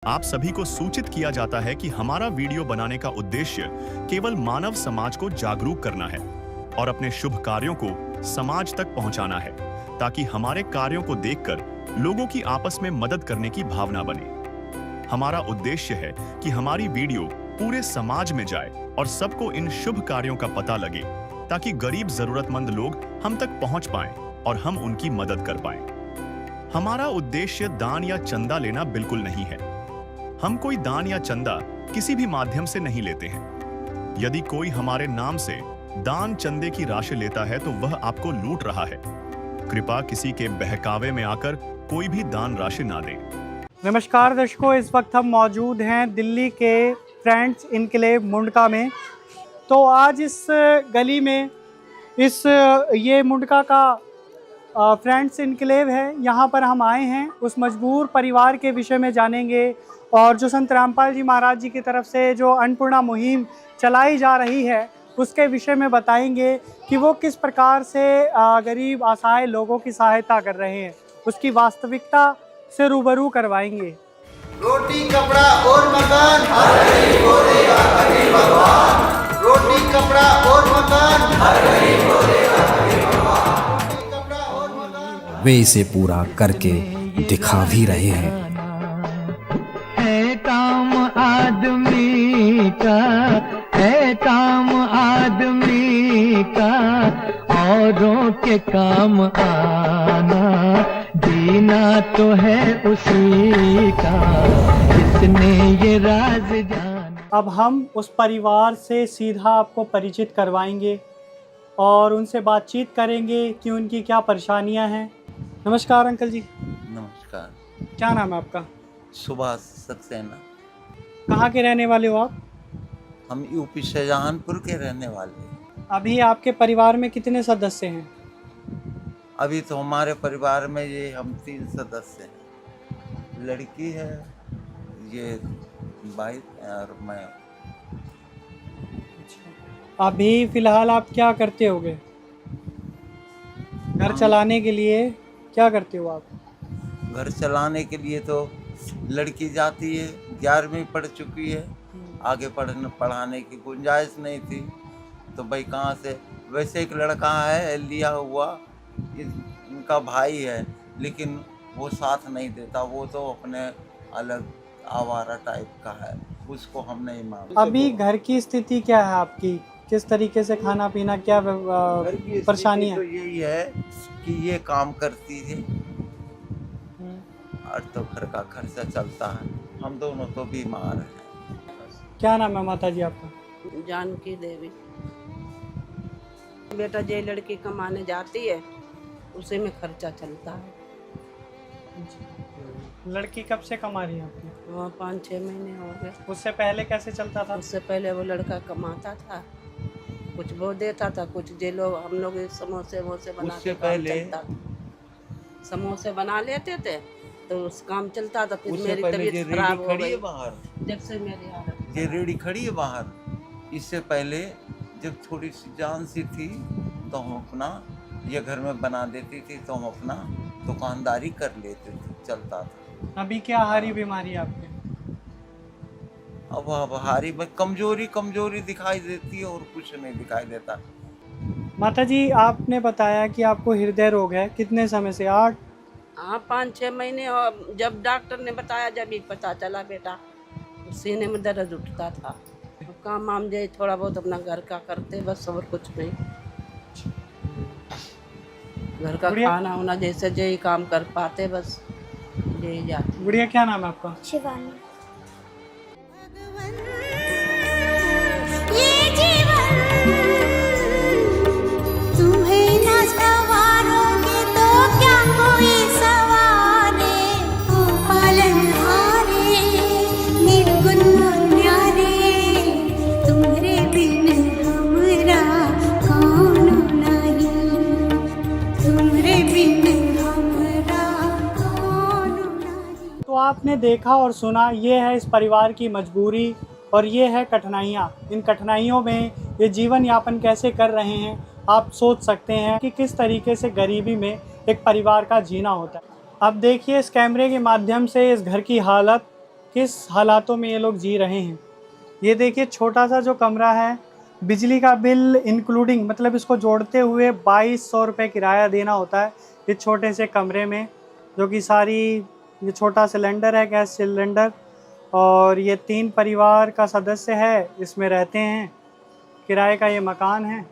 आप सभी को सूचित किया जाता है कि हमारा वीडियो बनाने का उद्देश्य केवल मानव समाज को जागरूक करना है और अपने शुभ कार्यों को समाज तक पहुंचाना है, ताकि हमारे कार्यों को देखकर लोगों की आपस में मदद करने की भावना बने। हमारा उद्देश्य है कि हमारी वीडियो पूरे समाज में जाए और सबको इन शुभ कार्यों का पता लगे, ताकि गरीब जरूरतमंद लोग हम तक पहुंच पाएं और हम उनकी मदद कर पाएं। हमारा उद्देश्य दान या चंदा लेना बिल्कुल नहीं है। हम कोई दान या चंदा किसी भी माध्यम से नहीं लेते हैं। यदि कोई हमारे नाम से दान चंदे की राशि लेता है तो वह आपको लूट रहा है। कृपया किसी के बहकावे में आकर कोई भी दान राशि ना दें। नमस्कार दर्शकों, इस वक्त हम मौजूद हैं दिल्ली के फ्रेंड्स इनक्लेव मुंडका में। तो आज इस गली में ये मुंडका का फ्रेंड्स इनक्लेव है, यहाँ पर हम आए हैं। उस मजबूर परिवार के विषय में जानेंगे और जो संत रामपाल जी महाराज जी की तरफ से जो अन्नपूर्णा मुहिम चलाई जा रही है उसके विषय में बताएंगे कि वो किस प्रकार से गरीब असहाय लोगों की सहायता कर रहे हैं, उसकी वास्तविकता से रूबरू करवाएंगे। रोटी कपड़ा और मकान हर गरीब को देगा कभी भगवान। रोटी कपड़ा और मकान हर गरीब को देगा कभी भगवान। रोटी कपड़ा और मकान वे इसे पूरा करके दिखा भी रहे हैं। है काम आदमी का, है काम आदमी का, औरों के काम आना, जीना तो है उसी का, जिसने ये राज जाना। अब हम उस परिवार से सीधा आपको परिचित करवाएंगे और उनसे बातचीत करेंगे कि उनकी क्या परेशानियां हैं। नमस्कार अंकल जी। नमस्कार। क्या नाम है आपका? सुभाष सक्सेना। कहाँ के रहने वाले हो आप? हम यूपी शाहजहानपुर के रहने वाले हैं। अभी आपके परिवार में कितने सदस्य हैं? अभी तो हमारे परिवार में ये हम 3 सदस्य हैं। लड़की है, ये भाई और मैं। अभी फिलहाल आप क्या करते होगे? घर चलाने के लिए क्या करते हो आप? घर चलाने के लिए तो लड़की जाती है, 11वीं पढ़ चुकी है, आगे पढ़ाने की गुंजाइश नहीं थी तो भाई कहाँ से। वैसे एक लड़का है लिया हुआ, इनका भाई है, लेकिन वो साथ नहीं देता, वो तो अपने अलग आवारा टाइप का है, उसको हम नहीं मानते। अभी घर की स्थिति क्या है आपकी? किस तरीके से खाना पीना, क्या परेशानी है? तो यही है कि ये काम करती है और तो घर का खर्चा चलता है। हम दोनों तो बीमार हैं। क्या नाम है माता जी आपका? जानकी देवी। बेटा जे लड़की कमाने जाती है उसी में खर्चा चलता है। लड़की कब से कमा रही है आपकी? वहाँ 5-6 महीने हो गए। उससे पहले कैसे चलता था? उससे पहले वो लड़का कमाता था, कुछ वो देता था, कुछ जे लोग हम लोग समोसे बना उससे के पहले समोसे बना लेते थे तो उस काम चलता था। फिर उससे मेरी पहले ये तबीयत खराब रेडी हो खड़ी है गई बाहर, जब से मेरी हालत। ये रेडी खड़ी है बाहर। इससे पहले जब थोड़ी सी जान सी थी तो हम अपना ये घर में बना देती थी, तो हम अपना दुकानदारी कर लेते थे, चलता था। अभी क्या हारी बीमारी है आपके? अब हारी में कमजोरी दिखाई देती है और कुछ नहीं दिखाई देता। माता जी, आपने बताया कि आपको हृदय रोग है, कितने समय से? 8? हाँ, 5-6 महीने हो। जब डॉक्टर ने बताया, जब ही पता चला बेटा, सीने में दर्द उठता था। काम वाम जे थोड़ा बहुत अपना घर का करते बस, और कुछ नहीं। घर का खाना होना जैसे जे काम कर पाते बस, यही जाते। गुड़िया, क्या नाम है आपका? शिवानी। तुम्हें न सवारोगे तो क्या कोई सवारे, ओ पालनहारे निर्गुण न्यारे, तुम्हारे बिन हमरा कौन नहीं, तुम्हारे बिन हमरा कौन नहीं। तो आपने देखा और सुना, ये है इस परिवार की मजबूरी और ये है कठिनाइयाँ। इन कठिनाइयों में ये जीवन यापन कैसे कर रहे हैं, आप सोच सकते हैं कि किस तरीके से गरीबी में एक परिवार का जीना होता है। अब देखिए इस कैमरे के माध्यम से इस घर की हालत किस हालातों में ये लोग जी रहे हैं। ये देखिए छोटा सा जो कमरा है, बिजली का बिल इंक्लूडिंग मतलब इसको जोड़ते हुए 2200 रुपये किराया देना होता है इस छोटे से कमरे में, जो कि सारी ये छोटा सिलेंडर है, गैस सिलेंडर, और ये 3 परिवार का सदस्य है इसमें रहते हैं, किराए का ये मकान है।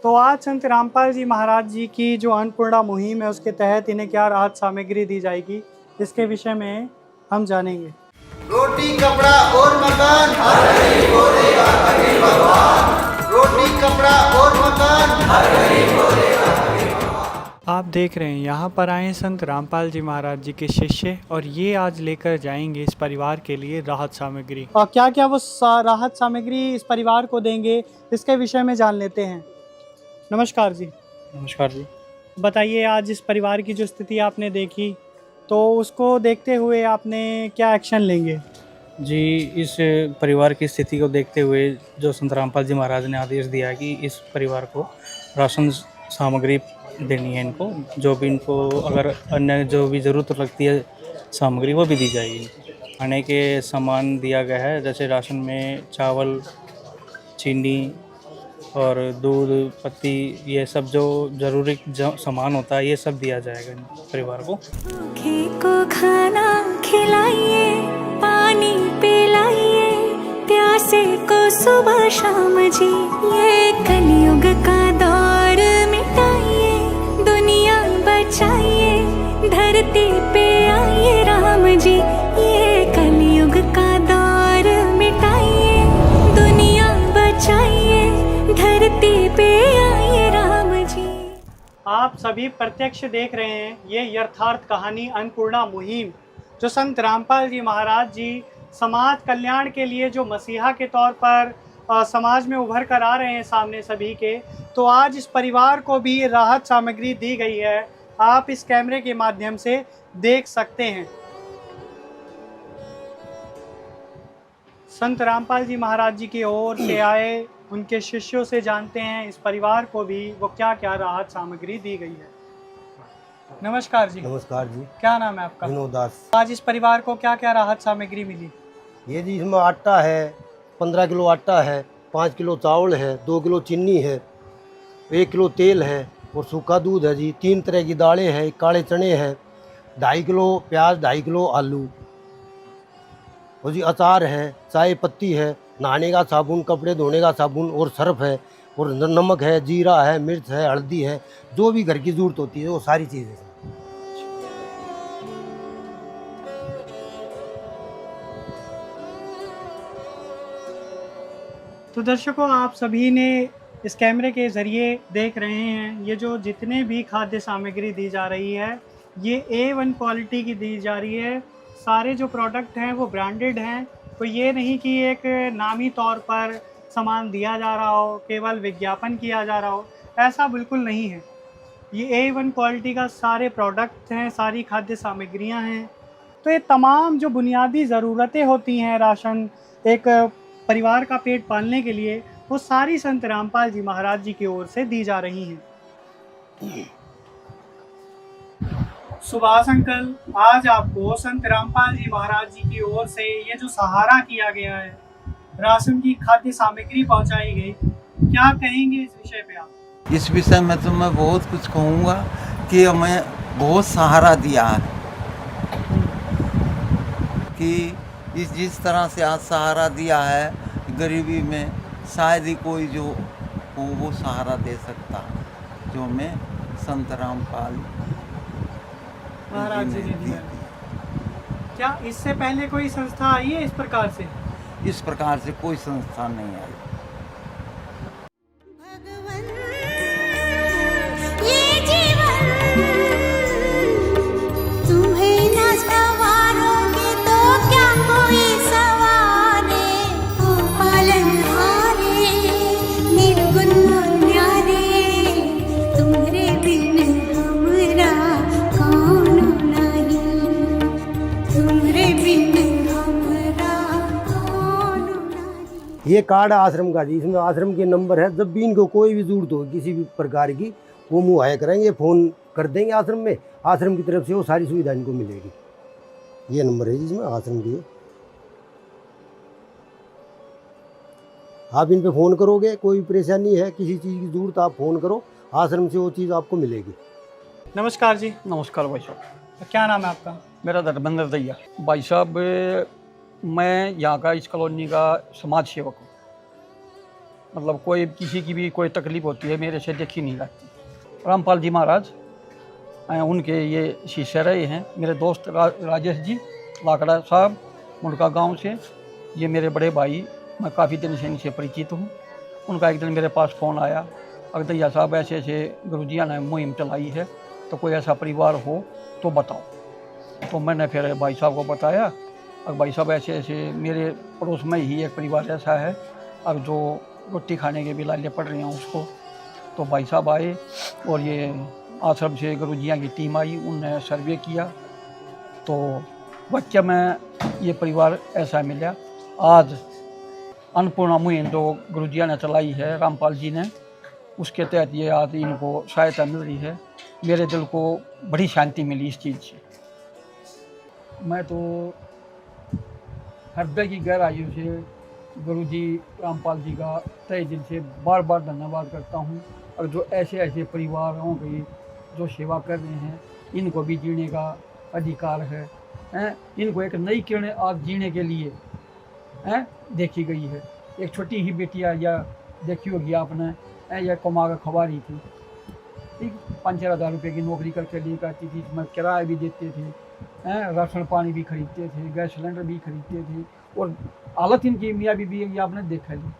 तो आज संत रामपाल जी महाराज जी की जो अन्नपूर्णा मुहिम है उसके तहत इन्हें क्या राहत सामग्री दी जाएगी, इसके विषय में हम जानेंगे। रोटी कपड़ा और मकान, हर गरीब को देगा कबीर भगवान। रोटी कपड़ा और मकान, हर गरीब को देगा कबीर भगवान। आप देख रहे हैं यहाँ पर आए संत रामपाल जी महाराज जी के शिष्य, और ये आज लेकर जाएंगे इस परिवार के लिए राहत सामग्री। और क्या क्या वो राहत सामग्री इस परिवार को देंगे, इसके विषय में जान लेते हैं। नमस्कार जी। नमस्कार जी। बताइए, आज इस परिवार की जो स्थिति आपने देखी, तो उसको देखते हुए आपने क्या एक्शन लेंगे? जी, इस परिवार की स्थिति को देखते हुए जो संत रामपाल जी महाराज ने आदेश दिया है कि इस परिवार को राशन सामग्री देनी है, इनको जो भी इनको अगर अन्य जो भी ज़रूरत लगती है सामग्री वो भी दी जाएगी। खाने के सामान दिया गया है, जैसे राशन में चावल, चीनी और दूध, पत्ती, ये सब जो ज़रूरी सामान होता है ये सब दिया जाएगा परिवार को। भूखे को खाना खिलाइए, पानी पिलाइए, प्यासे को सुबह शाम जी। ये कलयुग का दौर मिटाइए, दुनिया बचाइए, धरती पे आइए राम जी। ये कलयुग का दौर मिटाइए, दुनिया बचाइए, धरती पे आइए राम जी। आप सभी प्रत्यक्ष देख रहे हैं ये यथार्थ कहानी अन्नपूर्णा मुहिम, जो संत रामपाल जी महाराज जी समाज कल्याण के लिए जो मसीहा के तौर पर समाज में उभर कर आ रहे हैं सामने सभी के। तो आज इस परिवार को भी राहत सामग्री दी गई है, आप इस कैमरे के माध्यम से देख सकते हैं। संत रामपाल जी महाराज जी की ओर से आए उनके शिष्यों से जानते हैं इस परिवार को भी वो क्या क्या राहत सामग्री दी गई है। नमस्कार जी। नमस्कार जी। क्या नाम है आपका? विनोद दास। आज इस परिवार को क्या क्या राहत सामग्री मिली? ये जी इसमें आटा है, 15 किलो आटा है, 5 किलो चावल है, 2 किलो चीनी है, 1 किलो तेल है और सूखा दूध है जी। 3 तरह की दालें हैं, काले चने हैं, 2.5 किलो प्याज, 2.5 किलो आलू और जी अचार है, चाय पत्ती है, नहाने का साबुन, कपड़े धोने का साबुन और सर्फ है और नमक है, जीरा है, मिर्च है, हल्दी है, जो भी घर की ज़रूरत होती है वो सारी चीज़ें। तो दर्शकों, आप सभी ने इस कैमरे के ज़रिए देख रहे हैं ये जो जितने भी खाद्य सामग्री दी जा रही है ये A1 क्वालिटी की दी जा रही है। सारे जो प्रोडक्ट हैं वो ब्रांडेड हैं, तो ये नहीं कि एक नामी तौर पर सामान दिया जा रहा हो, केवल विज्ञापन किया जा रहा हो, ऐसा बिल्कुल नहीं है। ये A1 क्वालिटी का सारे प्रोडक्ट हैं, सारी खाद्य सामग्रियां हैं। तो ये तमाम जो बुनियादी ज़रूरतें होती हैं राशन एक परिवार का पेट पालने के लिए, वो सारी संत रामपाल जी महाराज जी की ओर से दी जा रही हैं। सुभाष अंकल, आज आपको संत रामपाल जी महाराज जी की ओर से ये जो सहारा किया गया है, राशन की खाद्य सामग्री पहुंचाई गई, क्या कहेंगे इस विषय पे आप? इस विषय में तो मैं बहुत कुछ कहूँगा कि हमें बहुत सहारा दिया है कि जिस तरह से आज सहारा दिया है गरीबी में, शायद ही कोई जो हो वो सहारा दे सकता जो हमें संत रामपाल महाराज जी ने दिया। क्या इससे पहले कोई संस्था आई है इस प्रकार से? इस प्रकार से कोई संस्था नहीं आई। ये जीवन तुम्हें न संवारोगे तो क्या कोई संवारे। ओ पालनहारे निर्गुण न्यारे, तुम्हारे बिन हमरा कौन नहीं, तुम्हारे बिन हमरा कौन नहीं। ये कार्ड आश्रम का जी, इसमें आश्रम के नंबर है, जब भी इनको कोई भी ज़रूरत हो किसी भी प्रकार की वो मुहैया करेंगे, फ़ोन कर देंगे आश्रम में, आश्रम की तरफ से वो सारी सुविधा इनको मिलेगी। ये नंबर है जिसमें आश्रम की है। आप इन पे फ़ोन करोगे, कोई परेशानी है, किसी चीज़ की ज़रूरत, आप फ़ोन करो, आश्रम से वो चीज़ आपको मिलेगी। नमस्कार जी, नमस्कार भाई साहब, क्या नाम है आपका? मेरा धर्मेंद्र दैया। भाई साहब, मैं यहाँ का इस कॉलोनी का समाज सेवक हूँ। मतलब कोई किसी की भी कोई तकलीफ होती है मेरे से देखी नहीं जाती। रामपाल जी महाराज उनके ये शिष्य रहे हैं। मेरे दोस्त राजेश जी लाकड़ा साहब मुंडका गांव से, ये मेरे बड़े भाई, मैं काफ़ी दिन से इनसे परिचित हूँ। उनका एक दिन मेरे पास फ़ोन आया, अगर दैया साहब ऐसे ऐसे गुरुजिया ने मुहिम चलाई है, तो कोई ऐसा परिवार हो तो बताओ। तो मैंने फिर भाई साहब को बताया, अब भाई साहब ऐसे ऐसे मेरे पड़ोस में ही एक परिवार ऐसा है, अब जो रोटी खाने के भी लाले पड़ रही हैं उसको। तो भाई साहब आए और ये आश्रम से गुरुजिया की टीम आई, उनने सर्वे किया, तो बच्चे में ये परिवार ऐसा मिला। आज अन्नपूर्णा मुहिम जो गुरुजिया ने चलाई है, रामपाल जी ने, उसके तहत ये आज इनको सहायता मिल रही है। मेरे दिल को बड़ी शांति मिली इस चीज़ से। मैं तो हृदय की गहराइयों से गुरुजी रामपाल जी का तहे दिल से बार बार धन्यवाद करता हूँ। और जो ऐसे ऐसे परिवारों की जो सेवा कर रहे हैं, इनको भी जीने का अधिकार है, इनको एक नई किरण आज जीने के लिए देखी गई है। एक छोटी ही बेटिया या देखी होगी आपने, यह कमा कर खवा रही थी, ठीक, 5-4 हज़ार रुपये की नौकरी करके लेकर आती थी, इसमें किराया भी देते थे, राशन पानी भी खरीदते थे, गैस सिलेंडर भी खरीदते थे, और हालत इनकी मियाँ बीबी ये आपने देखा ली।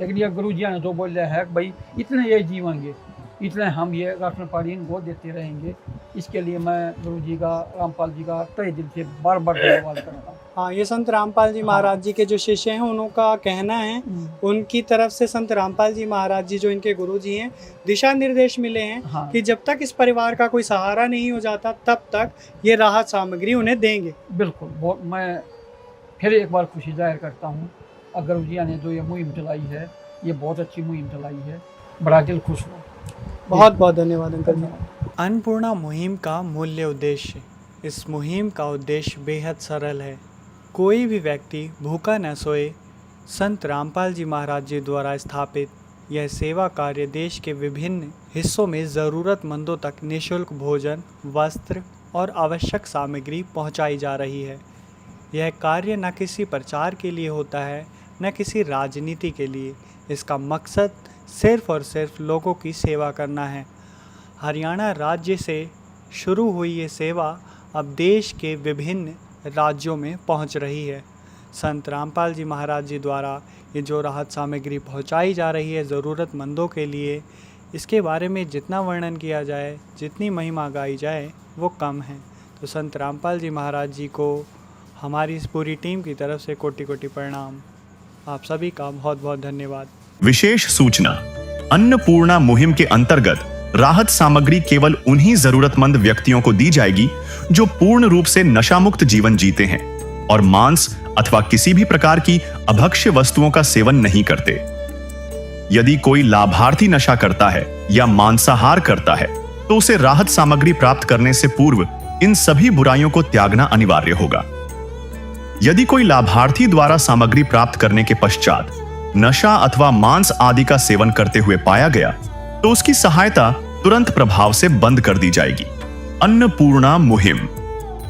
लेकिन ये गुरुजिया ने जो बोल रहा है भाई इतने ये जीवेंगे, इतने हम ये राशन पानी इनको देते रहेंगे, इसके लिए मैं गुरुजी का, रामपाल जी का तहे दिल से बार बार धन्यवाद करता हूँ। हाँ, ये संत रामपाल जी महाराज जी के जो शिष्य हैं, उनका कहना है, उनकी तरफ से संत रामपाल जी महाराज जी जो इनके गुरु जी हैं, दिशा निर्देश मिले हैं। हाँ। कि जब तक इस परिवार का कोई सहारा नहीं हो जाता, तब तक ये राहत सामग्री उन्हें देंगे। बिल्कुल, बहुत मैं फिर एक बार खुशी जाहिर करता हूँ, गुरुजिया ने जो ये मुहिम चलाई है, ये बहुत अच्छी मुहिम चलाई है, बड़ा दिल खुश हुआ। बहुत बहुत धन्यवाद अंकल जी। अन्नपूर्णा मुहिम का मूल्य उद्देश्य। इस मुहिम का उद्देश्य बेहद सरल है। कोई भी व्यक्ति भूखा न सोए। संत रामपाल जी महाराज जी द्वारा स्थापित यह सेवा कार्य देश के विभिन्न हिस्सों में ज़रूरतमंदों तक निःशुल्क भोजन, वस्त्र और आवश्यक सामग्री पहुंचाई जा रही है। यह कार्य न किसी प्रचार के लिए होता है, न किसी राजनीति के लिए। इसका मकसद सिर्फ और सिर्फ लोगों की सेवा करना है। हरियाणा राज्य से शुरू हुई ये सेवा अब देश के विभिन्न राज्यों में पहुंच रही है। संत रामपाल जी महाराज जी द्वारा ये जो राहत सामग्री पहुंचाई जा रही है ज़रूरतमंदों के लिए, इसके बारे में जितना वर्णन किया जाए, जितनी महिमा गाई जाए, वो कम है। तो संत रामपाल जी महाराज जी को हमारी इस पूरी टीम की तरफ से कोटि कोटि प्रणाम। आप सभी का बहुत बहुत धन्यवाद। विशेष सूचना, अन्नपूर्णा मुहिम के अंतर्गत राहत सामग्री केवल उन्हीं जरूरतमंद व्यक्तियों को दी जाएगी जो पूर्ण रूप से नशा मुक्त जीवन जीते हैं और मांस अथवा किसी भी प्रकार की अभक्ष्य वस्तुओं का सेवन नहीं करते। यदि कोई लाभार्थी नशा करता है या मांसाहार करता है, तो उसे राहत सामग्री प्राप्त करने से पूर्व इन सभी बुराइयों को त्यागना अनिवार्य होगा। यदि कोई लाभार्थी द्वारा सामग्री प्राप्त करने के पश्चात नशा अथवा मांस आदि का सेवन करते हुए पाया गया, तो उसकी सहायता तुरंत प्रभाव से बंद कर दी जाएगी। अन्नपूर्णा मुहिम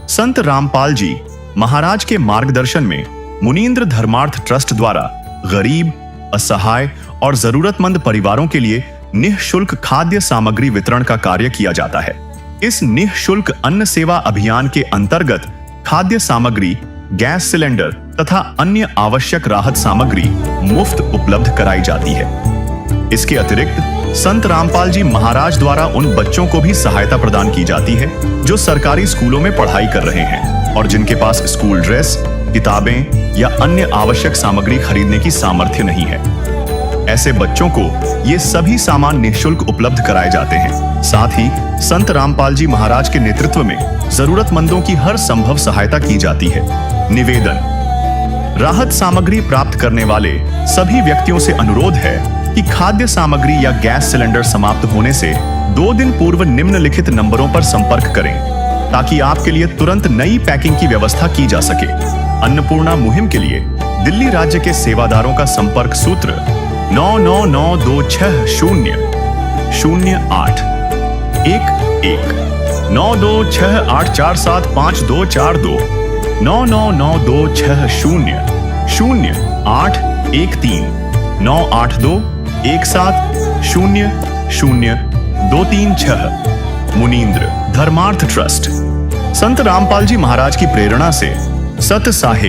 संत रामपाल जी महाराज के मार्गदर्शन में मुनींद्र धर्मार्थ ट्रस्ट द्वारा गरीब, असहाय और जरूरतमंद परिवारों के लिए निःशुल्क खाद्य सामग्री वितरण का कार्य किया जाता है। इस निःशुल्क अन्न सेवा अभियान के अंतर्गत खाद्य सामग्री, गैस सिलेंडर तथा अन्य आवश्यक राहत सामग्री मुफ्त उपलब्ध कराई जाती है। इसके अतिरिक्त संत रामपाल जी महाराज द्वारा उन बच्चों को भी सहायता प्रदान की जाती है जो सरकारी स्कूलों में पढ़ाई कर रहे हैं और जिनके पास स्कूल ड्रेस, किताबें या अन्य आवश्यक सामग्री खरीदने की सामर्थ्य नहीं है। ऐसे बच्चों को ये सभी सामान निःशुल्क उपलब्ध कराए जाते हैं। साथ ही संत रामपाल जी महाराज के नेतृत्व में जरूरतमंदों की हर संभव सहायता की जाती है। निवेदन, राहत सामग्री प्राप्त करने वाले सभी व्यक्तियों से अनुरोध है कि खाद्य सामग्री या गैस सिलेंडर समाप्त होने से 2 दिन पूर्व निम्नलिखित नंबरों पर संपर्क करें। ताकि आपके लिए तुरंत नई पैकिंग की व्यवस्था की जा सके। अन्नपूर्णा मुहिम के लिए दिल्ली राज्य के सेवादारों का संपर्क सूत्र 99926008 9268475242 9992600813 98217000236। मुनींद्र धर्मार्थ ट्रस्ट। संत रामपाल जी महाराज की प्रेरणा से सत साहेब